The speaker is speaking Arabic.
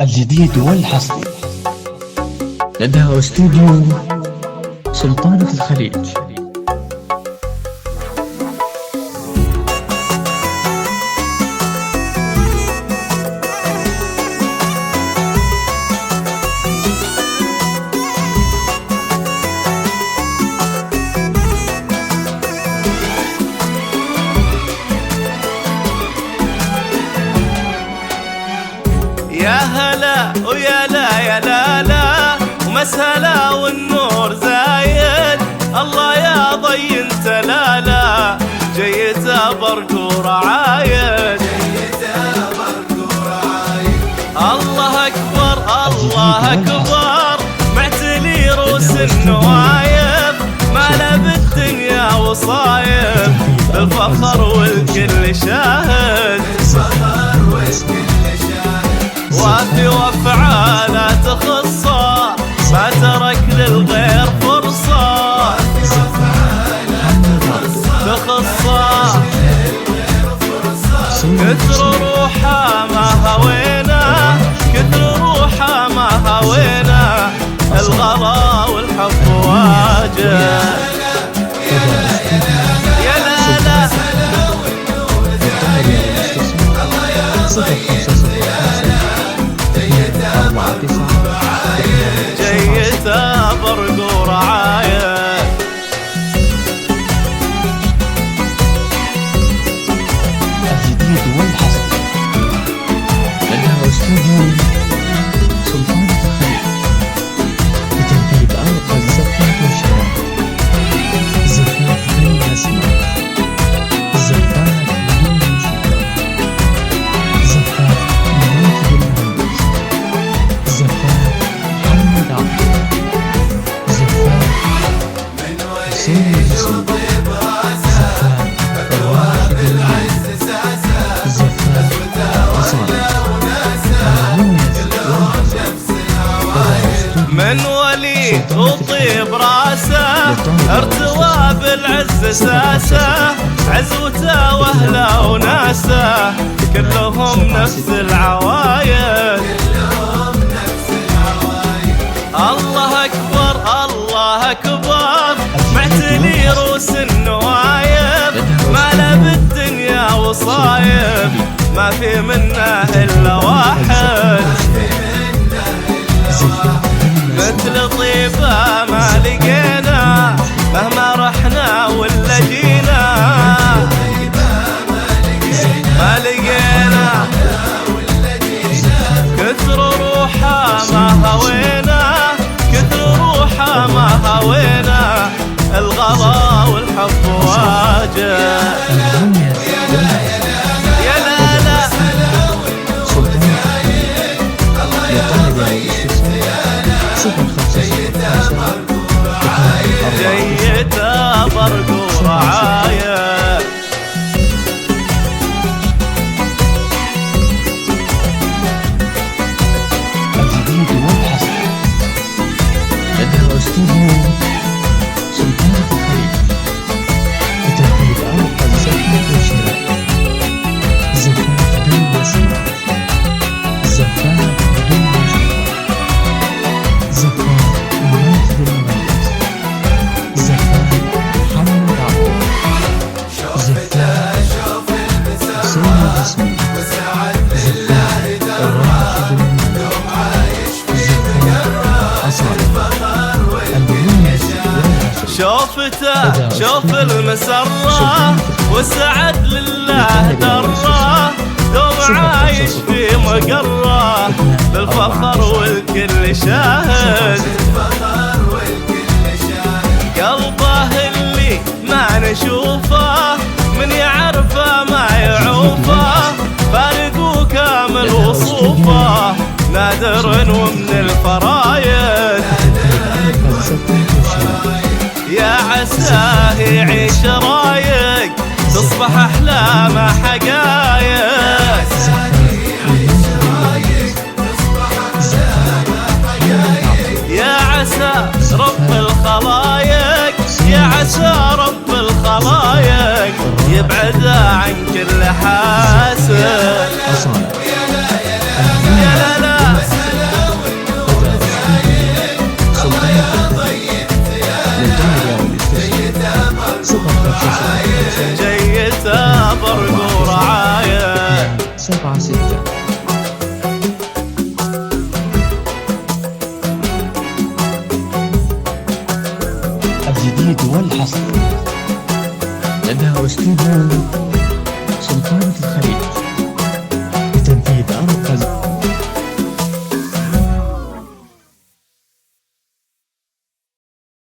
الجديد والحصري لدى استوديو سلطانة الخليج. يا هلا ويا لا يا لا لا ومسهلا والنور زايد. الله يا ضي انت لا لا جيت برق ورعايد. الله اكبر الله اكبر معتلي روس النوايب ماله بالدنيا وصايب بالفخر والكل شاهد. وافي وافعاله تخصه ما ترك للغير فرصه تخصه كثر روحه ما هوينا كثر روحه ما هوينا الغلا والحب واجه. يا لا لا جيته برق ورعاية. الجديد والحصري لدى استوديو سلطانة الخليج لتنفيذ أرقى الزفات والشراء. زفات بين أسماء، زفات بدون موسيقى، زفات مناطق المهندس، زفات محمد عبد، زفات حسين الجسمي، زفات الراشد المهندس، زفات أصالة من وليد وطيب راسه ارتوى بالعز ساسه عزوته واهله وناسه كلهم نفس العوايد. الله اكبر الله اكبر معتلي روس النوايب ماله بالدنيا وصايب ما في منه الا واحد. مثل طيبه ما لقينا مهما رحنا ولا جينا ما لقينا كثر روحه ما هوينا كثر روحه ما هوينا الغلا والحب واجه. يا لا لا جيته برق ورعاية. الجديد والحصري لدى استوديو سلطانة الخليج لتنفيذ أرقى الزفات والشراء. زفات بين أسماء، زفات بدون موسيقى، زفات مناطق المهندس، زفات محمد عبد، زفات حسين الجسمي، زفات الراشد المهندس، زفات أصالة شوفته شوف المسرة وسعد لله دره دوم عايش في مقره بالفخر والكل شاهد. قلبه اللي ما نشوفه من يعرفه ما يعوفه فارق وكامل وصوفه نادر ومن الفرايد. يا عساه يعيش رايق تصبح احلامه حقايق. يا عسى رب الخلايق يا عسى رب الخلايق يبعد عن كل حاسد. يا لا لا جيته برق ورعاية 76 الجديد والحصري لدى استوديو